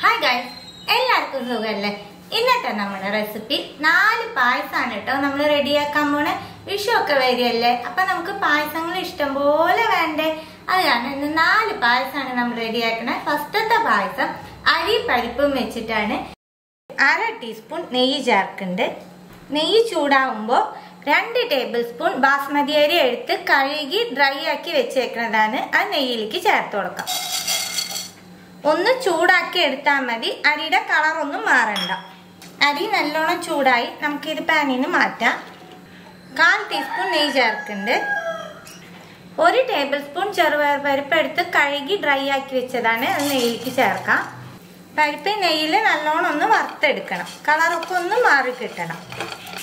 Hi guys, എല്ലാവർക്കും സുഖമല്ലേ? ഇന്നത്തെ നമ്മുടെ റെസിപ്പി 4 പായസമാണ് കേട്ടോ നമ്മൾ റെഡിയാക്കാൻ പോണേ. വിഷു ഒക്കെ വരികയല്ലേ, അപ്പൊ നമുക്ക് പായസങ്ങൾ ഇഷ്ടം പോലെ വേണ്ടേ? അത് കാരണം ഇന്ന് 4 പായസമാണ് നമ്മൾ റെഡിയാക്കണേ. ഫസ്റ്റത്തെ പായസം അരി പരിപ്പും വെച്ചിട്ടാണ്. 1/2 ടീസ്പൂൺ നെയ്യ് ചേർക്കുന്നുണ്ട്. നെയ്യ് ചൂടാവുമ്പോൾ 2 ടേബിൾ സ്പൂൺ ബാസ്മതി അരി എടുത്ത് കഴുകി ഡ്രൈ ആക്കി വെച്ചേക്കുന്നതാണ്. അത് നെയ്യിലേക്ക് ചേർത്ത് കൊടുക്കാം. ഒന്ന് ചൂടാക്കി എടുത്താൽ മതി, അരിയുടെ കളറൊന്നും മാറണ്ട. അരി നല്ലോണം ചൂടായി, നമുക്കിത് പാനിൽ നിന്ന് മാറ്റാം. 1/4 ടീസ്പൂൺ നെയ്യ് ചേർക്കുന്നുണ്ട്. 1 ടേബിൾ സ്പൂൺ ചെറുപയർ പരിപ്പ് എടുത്ത് കഴുകി ഡ്രൈ ആക്കി വെച്ചതാണ്. അത് നെയ്യിലേക്ക് ചേർക്കാം. പരിപ്പ് നെയ്യിൽ നല്ലോണം ഒന്ന് വറുത്തെടുക്കണം, കളറൊക്കെ ഒന്ന് മാറി കിട്ടണം.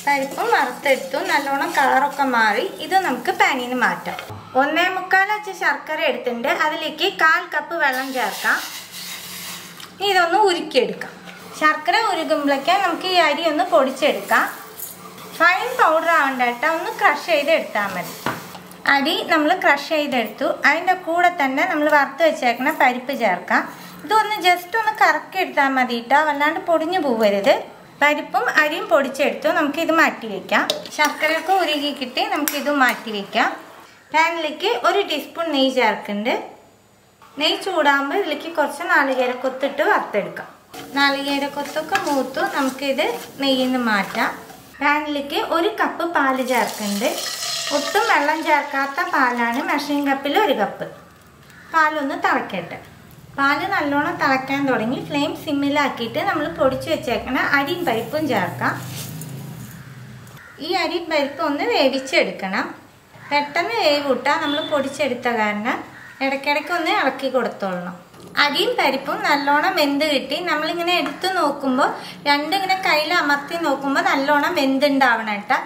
പരിപ്പും വറുത്തെടുത്തു, നല്ലോണം കളറൊക്കെ മാറി. ഇത് നമുക്ക് പാനിൽ നിന്ന് മാറ്റാം. 1/4 ശർക്കര എടുത്തിട്ടുണ്ട്. അതിലേക്ക് 1/4 കപ്പ് വെള്ളം ചേർക്കാം. ഇതൊന്ന് ഉരുക്കിയെടുക്കാം. ശർക്കര ഉരുകുമ്പോഴേക്ക് നമുക്ക് ഈ അരി ഒന്ന് പൊടിച്ചെടുക്കാം. ഫൈൻ പൗഡർ ആവണ്ട കേട്ടോ, ഒന്ന് ക്രഷ് ചെയ്തെടുത്താൽ മതി. അരി നമ്മൾ ക്രഷ് ചെയ്തെടുത്തു. അതിൻ്റെ കൂടെ തന്നെ നമ്മൾ വറുത്ത് വെച്ചേക്കണ പരിപ്പ് ചേർക്കാം. ഇതൊന്ന് ജസ്റ്റ് ഒന്ന് കറക്കി എടുത്താൽ മതി കേട്ടോ, വല്ലാണ്ട് പൊടിഞ്ഞു പോവരുത്. പരിപ്പും അരിയും പൊടിച്ചെടുത്തു. നമുക്കിത് മാറ്റി വയ്ക്കാം. ശർക്കരയൊക്കെ ഉരുകി കിട്ടി, നമുക്കിത് മാറ്റി വയ്ക്കാം. പാനിലേക്ക് 1 ടീസ്പൂൺ നെയ്യ് ചേർക്കുന്നുണ്ട്. നെയ്യ് ചൂടാകുമ്പോൾ ഇതിലേക്ക് കുറച്ച് നാളികേരക്കൊത്തിട്ട് വറുത്തെടുക്കാം. നാളികേരക്കൊത്തൊക്കെ മൂത്തു, നമുക്കിത് നെയ്യിൽ നിന്ന് മാറ്റാം. പാനിലേക്ക് 1 കപ്പ് പാല് ചേർക്കുന്നുണ്ട്. ഒട്ടും വെള്ളം ചേർക്കാത്ത പാലാണ്. മെഷറിംഗ് കപ്പിൽ 1 കപ്പ്. പാലൊന്ന് തിളക്കട്ടെ. പാല് നല്ലോണം തിളയ്ക്കാൻ തുടങ്ങി. ഫ്ലെയിം സിമ്മിലാക്കിയിട്ട് നമ്മൾ പൊടിച്ചു വെച്ചേക്കണ അരിയും പരിപ്പും ചേർക്കാം. ഈ അരിയും പരിപ്പും ഒന്ന് വേവിച്ചെടുക്കണം. പെട്ടെന്ന് വേവ് കൂട്ടാം, നമ്മൾ പൊടിച്ചെടുത്ത കാരണം ഇടയ്ക്കിടയ്ക്ക് ഒന്ന് ഇളക്കി കൊടുത്തോളണം. അരിയും പരിപ്പും നല്ലോണം വെന്ത് കിട്ടി. നമ്മളിങ്ങനെ എടുത്ത് നോക്കുമ്പോൾ ഇങ്ങനെ കയ്യിൽ അമർത്തി നോക്കുമ്പോൾ നല്ലോണം വെന്തുണ്ടാവണം കേട്ടോ.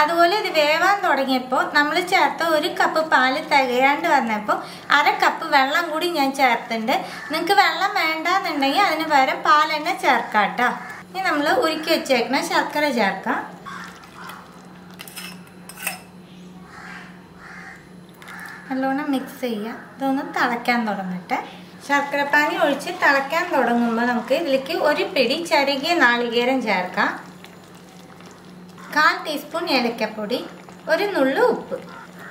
അതുപോലെ ഇത് വേവാൻ തുടങ്ങിയപ്പോൾ നമ്മൾ ചേർത്ത 1 കപ്പ് പാല് തികയാണ്ട് വന്നപ്പോൾ 1/2 കപ്പ് വെള്ളം കൂടി ഞാൻ ചേർത്തിട്ടുണ്ട്. നിങ്ങൾക്ക് വെള്ളം വേണ്ടാന്നുണ്ടെങ്കിൽ അതിന് പകരം പാൽ തന്നെ ചേർക്കാം കേട്ടോ. ഇനി നമ്മൾ ഉരുക്കി വെച്ചേക്കണ ശർക്കര ചേർക്കാം. നല്ലോണം മിക്സ് ചെയ്യുക. ഇതൊന്ന് തിളയ്ക്കാൻ തുടങ്ങട്ടെ. ശർക്കരപ്പാനി ഒഴിച്ച് തിളയ്ക്കാൻ തുടങ്ങുമ്പോൾ നമുക്ക് ഇതിലേക്ക് 1 പിടി ചരുകിയ നാളികേരം ചേർക്കാം. 1/4 ടീസ്പൂൺ ഏലക്കപ്പൊടി, 1 നുള്ളു ഉപ്പ്,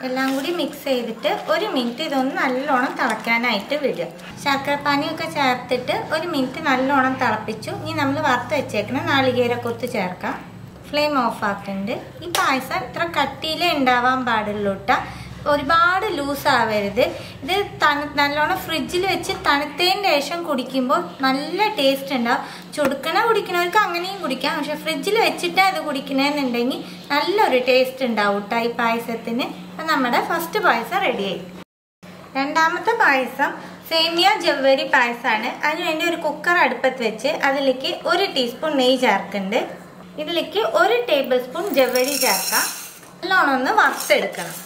എല്ലാം കൂടി മിക്സ് ചെയ്തിട്ട് 1 മിനിറ്റ് ഇതൊന്ന് നല്ലോണം തിളയ്ക്കാനായിട്ട് വിടുക. ശർക്കരപ്പാനിയൊക്കെ ചേർത്തിട്ട് 1 മിനിറ്റ് നല്ലോണം തിളപ്പിച്ചു. ഇനി നമ്മൾ വറുത്ത് വെച്ചേക്കുന്ന നാളികേരക്കൊത്ത് ചേർക്കാം. ഫ്ലെയിം ഓഫ് ആക്കുന്നുണ്ട്. ഈ പായസം ഇത്ര കട്ടിയിലേ ഉണ്ടാവാൻ പാടുള്ളൂ കേട്ടോ, ഒരുപാട് ലൂസ് ആവരുത്. ഇത് നല്ലോണം ഫ്രിഡ്ജിൽ വെച്ച് തണുത്തതിന് ശേഷം കുടിക്കുമ്പോൾ നല്ല ടേസ്റ്റ് ഉണ്ടാവും. കുടിക്കണവർക്ക് അങ്ങനെയും കുടിക്കാം, പക്ഷെ ഫ്രിഡ്ജിൽ വെച്ചിട്ട് അത് കുടിക്കണമെന്നുണ്ടെങ്കിൽ നല്ലൊരു ടേസ്റ്റ് ഉണ്ടാവും കേട്ടോ ഈ പായസത്തിന്. അപ്പം നമ്മുടെ ഫസ്റ്റ് പായസം റെഡിയായി. രണ്ടാമത്തെ പായസം സേമിയ ജവ്വരി പായസമാണ്. അതിനുവേണ്ടി ഒരു കുക്കർ അടുപ്പത്ത് വെച്ച് അതിലേക്ക് 1 ടീസ്പൂൺ നെയ്യ് ചേർക്കുന്നുണ്ട്. ഇതിലേക്ക് 1 ടേബിൾ സ്പൂൺ ജവ്വരി ചേർക്കാം. നല്ലോണം ഒന്ന് വറുത്തെടുക്കണം.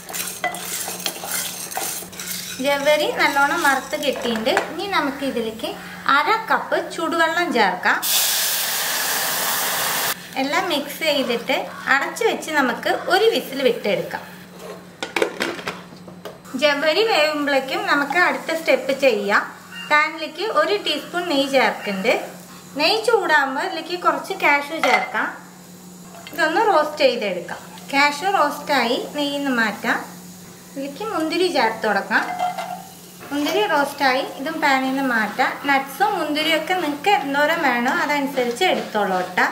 ജവ്വരി നല്ലോണം വറുത്ത് കിട്ടിയിട്ടുണ്ട്. ഇനി നമുക്ക് ഇതിലേക്ക് 1/2 കപ്പ് ചൂടുവെള്ളം ചേർക്കാം. എല്ലാം മിക്സ് ചെയ്തിട്ട് അടച്ചു വെച്ച് നമുക്ക് 1 വിസിൽ വിട്ടെടുക്കാം. ജവ്വരി വേവുമ്പോഴേക്കും നമുക്ക് അടുത്ത സ്റ്റെപ്പ് ചെയ്യാം. പാനിലേക്ക് 1 ടീസ്പൂൺ നെയ്യ് ചേർക്കുന്നുണ്ട്. നെയ്യ് ചൂടാകുമ്പോൾ ഇതിലേക്ക് കുറച്ച് കാഷ്യൂ ചേർക്കാം. ഇതൊന്ന് റോസ്റ്റ് ചെയ്തെടുക്കാം. കാഷ്യൂ റോസ്റ്റായി നെയ്യിൽ നിന്ന് മാറ്റാം. ഇതിലേക്ക് മുന്തിരി ചേർത്ത് കൊടുക്കാം. മുന്തിരി റോസ്റ്റായി, ഇതും പാനിൽ നിന്ന് മാറ്റാം. നട്ട്സും മുന്തിരിയൊക്കെ നിങ്ങൾക്ക് എന്തോരം വേണോ അതനുസരിച്ച് എടുത്തോളൂ കേട്ടോ.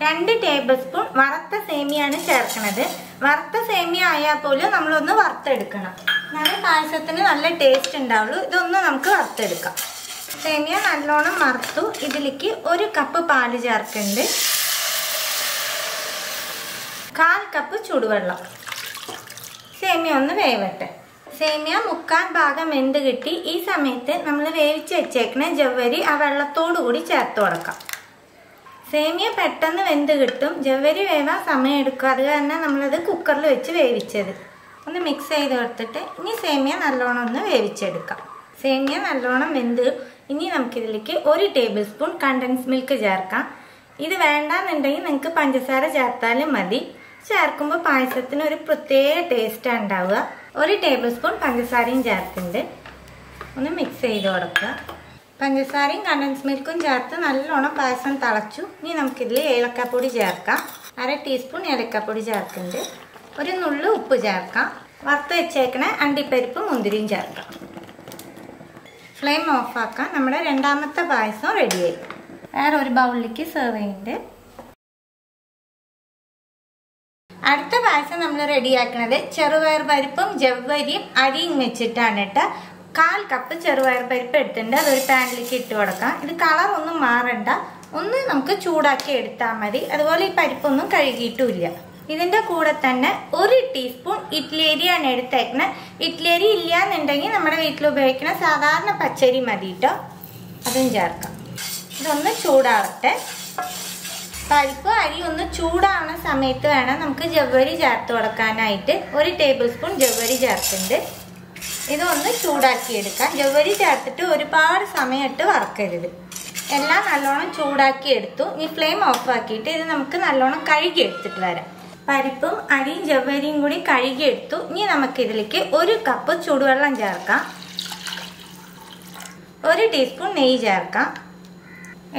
2 ടേബിൾ സ്പൂൺ വറുത്ത സേമിയാണ് ചേർക്കണത്. വറുത്ത സേമിയ ആയാൽ പോലും നമ്മളൊന്ന് വറുത്തെടുക്കണം, നല്ല പായസത്തിന് നല്ല ടേസ്റ്റ് ഉണ്ടാവുള്ളൂ. ഇതൊന്ന് നമുക്ക് വറുത്തെടുക്കാം. സേമിയ നല്ലോണം വറുത്തു. ഇതിലേക്ക് 1 കപ്പ് പാല് ചേർക്കുന്നുണ്ട്. 1/4 കപ്പ് ചൂടുവെള്ളം. സേമിയ ഒന്ന് വേവട്ടെ. സേമിയ 1/4 ഭാഗം വെന്ത് കിട്ടി. ഈ സമയത്ത് നമ്മൾ വേവിച്ച് വെച്ചേക്കണ ജവ്വരി ആ വെള്ളത്തോടു കൂടി ചേർത്ത് കൊടുക്കാം. സേമിയ പെട്ടെന്ന് വെന്ത് കിട്ടും, ജവ്വരി വേവാൻ സമയം എടുക്കും. അത് കാരണം നമ്മളത് കുക്കറിൽ വെച്ച് വേവിച്ചത്. ഒന്ന് മിക്സ് ചെയ്ത് കൊടുത്തിട്ട് ഇനി സേമിയ നല്ലോണം ഒന്ന് വേവിച്ചെടുക്കാം. സേമിയ നല്ലോണം വെന്ത് ഇനി നമുക്കിതിലേക്ക് 1 ടേബിൾ സ്പൂൺ കണ്ടൻസ് മിൽക്ക് ചേർക്കാം. ഇത് വേണ്ടാന്നുണ്ടെങ്കിൽ നിങ്ങൾക്ക് പഞ്ചസാര ചേർത്താലും മതി. ചേർക്കുമ്പോൾ പായസത്തിന് ഒരു പ്രത്യേക ടേസ്റ്റാണ് ഉണ്ടാവുക. 1 ടേബിൾ സ്പൂൺ പഞ്ചസാരയും ചേർക്കുന്നുണ്ട്. ഒന്ന് മിക്സ് ചെയ്ത് കൊടുക്കുക. പഞ്ചസാരയും കണ്ടൻസ് മിൽക്കും ചേർത്ത് നല്ലോണം പായസം തിളച്ചു. ഇനി നമുക്കിതിൽ ഏലക്കാപ്പൊടി ചേർക്കാം. 1/2 ടീസ്പൂൺ ഏലക്കാപ്പൊടി ചേർക്കുന്നുണ്ട്. ഒരു നുള്ളു ഉപ്പ് ചേർക്കാം. വറുത്ത് വെച്ചേക്കണ അണ്ടിപ്പരിപ്പ് മുന്തിരിയും ചേർക്കാം. ഫ്ലെയിം ഓഫാക്കാം. നമ്മുടെ രണ്ടാമത്തെ പായസം റെഡിയായി. വേറെ ഒരു ബൗളിലേക്ക് സെർവ് ചെയ്യുന്നുണ്ട്. അടുത്ത പായസം നമ്മൾ റെഡിയാക്കുന്നത് ചെറുപയർ പരിപ്പും ജവ്വരിയും അരിയും വെച്ചിട്ടാണ് കേട്ടോ. 1/4 കപ്പ് ചെറുപയർ പരിപ്പ് എടുത്തിട്ടുണ്ട്. അതൊരു പാനിലേക്ക് ഇട്ട് കൊടുക്കാം. ഇത് കളർ ഒന്നും മാറണ്ട, ഒന്ന് നമുക്ക് ചൂടാക്കി എടുത്താൽ മതി. അതുപോലെ ഈ പരിപ്പൊന്നും കഴുകിയിട്ടുമില്ല. ഇതിൻ്റെ കൂടെ തന്നെ 1 ടീസ്പൂൺ ഇഡ്ലി അരിയാണ് എടുത്തേക്കുന്നത്. ഇഡ്ലി അരി ഇല്ല എന്നുണ്ടെങ്കിൽ നമ്മുടെ വീട്ടിൽ ഉപയോഗിക്കുന്ന സാധാരണ പച്ചരി മതി കേട്ടോ, അതും ചേർക്കാം. ഇതൊന്ന് ചൂടാവട്ടെ. പരിപ്പ് അരി ഒന്ന് ചൂടാവുന്ന സമയത്ത് വേണം നമുക്ക് ജവ്വരി ചേർത്ത് കൊടുക്കാനായിട്ട്. 1 ടേബിൾ സ്പൂൺ ജവ്വരി ചേർക്കുന്നുണ്ട്. ഇതൊന്ന് ചൂടാക്കി എടുക്കാം. ജവ്വരി ചേർത്തിട്ട് ഒരുപാട് സമയം ഇട്ട് വറക്കരുത്. എല്ലാം നല്ലോണം ചൂടാക്കി എടുത്തു. ഇനി ഫ്ലെയിം ഓഫ് ആക്കിയിട്ട് ഇത് നമുക്ക് നല്ലോണം കഴുകി എടുത്തിട്ട് വരാം. പരിപ്പും അരിയും ജവ്വരിയും കൂടി കഴുകിയെടുത്തു. ഇനി നമുക്കിതിലേക്ക് 1 കപ്പ് ചൂടുവെള്ളം ചേർക്കാം. 1 ടീസ്പൂൺ നെയ്യ് ചേർക്കാം.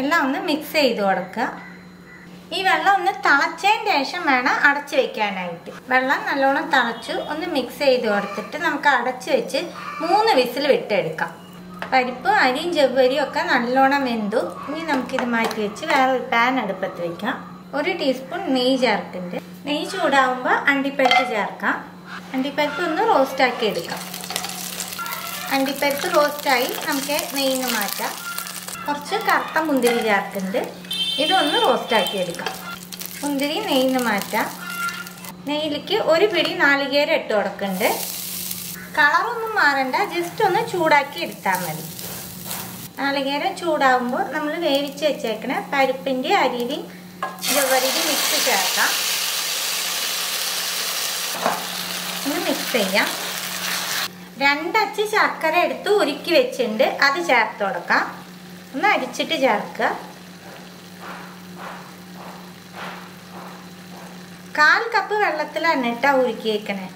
എല്ലാം ഒന്ന് മിക്സ് ചെയ്ത് കൊടുക്കുക. ഈ വെള്ളം ഒന്ന് തിളച്ചതിന് ശേഷം വേണം അടച്ചു വെക്കാനായിട്ട്. വെള്ളം നല്ലോണം തിളച്ചു. ഒന്ന് മിക്സ് ചെയ്ത് കൊടുത്തിട്ട് നമുക്ക് അടച്ചു വെച്ച് 3 വിസിൽ വിട്ടെടുക്കാം. പരിപ്പും അരിയും ജവ്വരിയും ഒക്കെ നല്ലോണം വെന്തു. ഇനി നമുക്കിത് മാറ്റി വെച്ച് വേറെ ഒരു പാൻ അടുപ്പത്ത് വെക്കാം. 1 ടീസ്പൂൺ നെയ്യ് ചേർക്കുന്നുണ്ട്. നെയ്യ് ചൂടാവുമ്പോൾ അണ്ടിപ്പരിപ്പ് ചേർക്കാം. അണ്ടിപ്പരിപ്പ് ഒന്ന് റോസ്റ്റാക്കി എടുക്കാം. അണ്ടിപ്പരിപ്പ് റോസ്റ്റായി നമുക്ക് നെയ്യിന് മാറ്റാം. കുറച്ച് കറുത്ത മുന്തിരി ചേർക്കുന്നുണ്ട്. ഇതൊന്ന് റോസ്റ്റാക്കി എടുക്കാം. മുന്തിരി നെയ്യിന് മാറ്റാം. നെയ്യിലേക്ക് 1 പിടി നാളികേരം ഇട്ട് കൊടുക്കുന്നുണ്ട്. കളറൊന്നും മാറണ്ട, ജസ്റ്റ് ഒന്ന് ചൂടാക്കി എടുത്താൽ മതി. നാളികേരം ചൂടാവുമ്പോൾ നമ്മൾ വേവിച്ച് വെച്ചേക്കണ പരിപ്പിൻ്റെ അരിയുടെയും ജവ്വരിയുടെയും മിക്സ് ചേർക്കാം. ഒന്ന് മിക്സ് ചെയ്യാം. 2 അച്ച് ശർക്കര എടുത്ത് ഉരുക്കി വെച്ചിട്ടുണ്ട്, അത് ചേർത്ത് കൊടുക്കാം. ഒന്ന് അരിച്ചിട്ട് ചേർക്കുക. 1/4 കപ്പ് വെള്ളത്തിലാണ് കേട്ടോ ഉരുക്കി വെക്കണേ.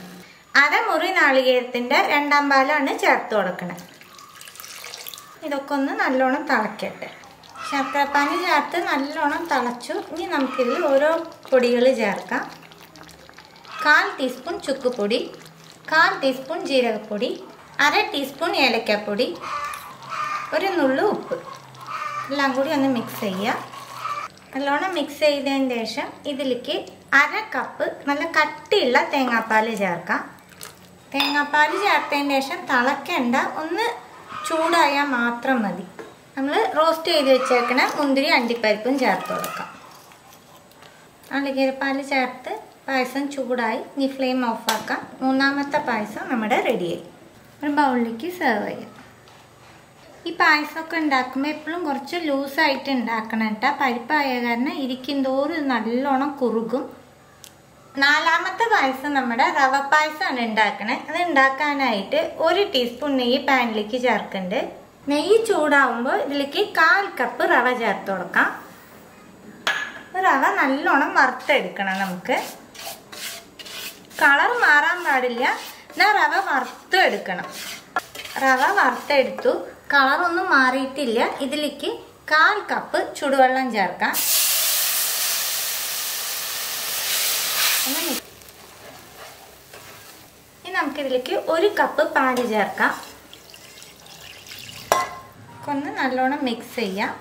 1/2 മുറി നാളികേരത്തിൻ്റെ 2ാം പാലാണ് ചേർത്ത് കൊടുക്കണേ. ഇതൊക്കെ ഒന്ന് നല്ലോണം തിളക്കട്ടെ. ശർക്കരപ്പാനി ചേർത്ത് നല്ലോണം തിളച്ചു. ഇനി നമുക്കിതിൽ ഓരോ പൊടികൾ ചേർക്കാം. 1/4 ടീസ്പൂൺ ചുക്കുപൊടി, 1/4 ടീസ്പൂൺ ജീരകപ്പൊടി, 1/2 ടീസ്പൂൺ ഏലക്കാപ്പൊടി, ഒരു നുള്ളു ഉപ്പ്. എല്ലാം കൂടി ഒന്ന് മിക്സ് ചെയ്യുക. നല്ലോണം മിക്സ് ചെയ്തതിന് ശേഷം ഇതിലേക്ക് 1/2 കപ്പ് നല്ല കട്ടിയുള്ള തേങ്ങാപ്പാൽ ചേർക്കാം. തേങ്ങാപ്പാൽ ചേർത്തതിന് ശേഷം തിളക്കേണ്ട, ഒന്ന് ചൂടായാൽ മാത്രം മതി. നമ്മൾ റോസ്റ്റ് ചെയ്ത് വെച്ചേക്കണ മുന്തിരി അണ്ടിപ്പരിപ്പും ചേർത്ത് കൊടുക്കാം. നാളികേരപ്പാൽ ചേർത്ത് പായസം ചൂടായി. ഇനി ഫ്ലെയിം ഓഫാക്കാം. 3ാമത്തെ പായസം നമ്മുടെ റെഡിയായി. ഒരു ബൗളിലേക്ക് സെർവ് ചെയ്യാം. ഈ പായസമൊക്കെ ഉണ്ടാക്കുമ്പോൾ എപ്പോഴും കുറച്ച് ലൂസായിട്ട് ഉണ്ടാക്കണം കേട്ടോ. പരിപ്പായ കാരണം ഇരിക്കും തോറും നല്ലോണം കുറുകും. 4ാമത്തെ പായസം നമ്മുടെ റവ പായസമാണ് ഉണ്ടാക്കണേ. അത് ഉണ്ടാക്കാനായിട്ട് 1 ടീസ്പൂൺ നെയ്യ് പാനിലേക്ക് ചേർക്കുന്നുണ്ട്. നെയ്യ് ചൂടാവുമ്പോൾ ഇതിലേക്ക് 1/4 കപ്പ് റവ ചേർത്ത് കൊടുക്കാം. റവ നല്ലോണം വറുത്തെടുക്കണം. നമുക്ക് കളർ മാറാൻ പാടില്ല, എന്നാൽ റവ വറുത്തെടുക്കണം. റവ വറുത്തെടുത്തു. കളറൊന്നും മാറിയിട്ടില്ല. ഇതിലേക്ക് 1/4 കപ്പ് ചൂടുവെള്ളം ചേർക്കാം. ഇനി നമുക്കിതിലേക്ക് 1 കപ്പ് പാല് ചേർക്കാം. ഒന്ന് നല്ലോണം മിക്സ് ചെയ്യാം.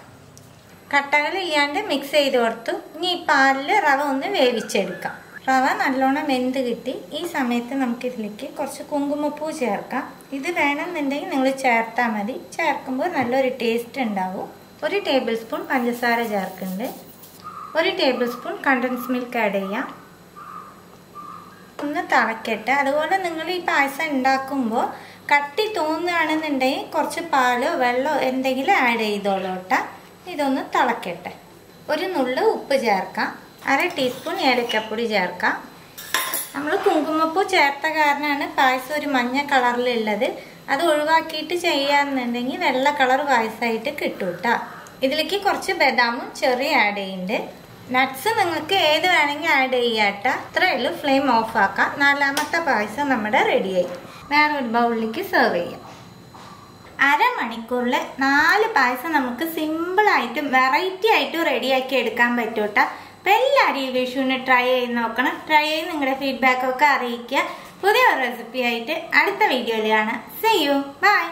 കട്ടകളില്ലാണ്ട് മിക്സ് ചെയ്ത് കൊടുത്തു. ഇനി ഈ പാലിൽ റവ ഒന്ന് വേവിച്ചെടുക്കാം. റവ നല്ലോണം വെന്ത് കിട്ടി. ഈ സമയത്ത് നമുക്കിതിലേക്ക് കുറച്ച് കുങ്കുമപ്പൂ ചേർക്കാം. ഇത് വേണമെന്നുണ്ടെങ്കിൽ നിങ്ങൾ ചേർത്താൽ മതി. ചേർക്കുമ്പോൾ നല്ലൊരു ടേസ്റ്റ് ഉണ്ടാവും. 1 ടേബിൾ സ്പൂൺ പഞ്ചസാര ചേർക്കുന്നുണ്ട്. 1 tablespoon condensed milk add ചെയ്യാം. ഒന്ന് തിളക്കട്ടെ. അതുപോലെ നിങ്ങൾ ഈ പായസം ഉണ്ടാക്കുമ്പോൾ കട്ടി തോന്നുകയാണെന്നുണ്ടെങ്കിൽ കുറച്ച് പാലോ വെള്ളമോ എന്തെങ്കിലും ആഡ് ചെയ്തോളൂ കേട്ടോ. ഇതൊന്ന് തിളക്കട്ടെ. ഒരു നുള്ളു ഉപ്പ് ചേർക്കാം. 1/2 ടീസ്പൂൺ ഏലക്കപ്പൊടി ചേർക്കാം. നമ്മൾ കുങ്കുമപ്പൂ ചേർത്ത കാരണമാണ് പായസം ഒരു മഞ്ഞ കളറിലുള്ളത്. അത് ഒഴിവാക്കിയിട്ട് ചെയ്യാന്നുണ്ടെങ്കിൽ വെള്ള കളർ പായസമായിട്ട് കിട്ടും കേട്ടോ. ഇതിലേക്ക് കുറച്ച് ബദാമും ചെറിയ ആഡ് ചെയ്യുന്നുണ്ട്. നട്ട്സ് നിങ്ങൾക്ക് ഏത് വേണമെങ്കിൽ ആഡ് ചെയ്യാം കേട്ടോ. അത്രയേ ഉള്ളൂ. ഫ്ലെയിം ഓഫ് ആക്കാം. 4ാമത്തെ പായസം നമ്മുടെ റെഡിയായി. വേറെ ഒരു ബൗളിലേക്ക് സെർവ് ചെയ്യാം. അരമണിക്കൂറിൽ 4 പായസം നമുക്ക് സിമ്പിളായിട്ടും വെറൈറ്റി ആയിട്ടും റെഡിയാക്കി എടുക്കാൻ പറ്റും കേട്ടോ. അപ്പം എല്ലാവരും ഈ വിഷുവിന് ട്രൈ ചെയ്ത് നോക്കണം. ട്രൈ ചെയ്ത് നിങ്ങളുടെ ഫീഡ്ബാക്കൊക്കെ അറിയിക്കുക. പുതിയ റെസിപ്പി ആയിട്ട് അടുത്ത വീഡിയോയിൽ കാണാം. See you. Bye.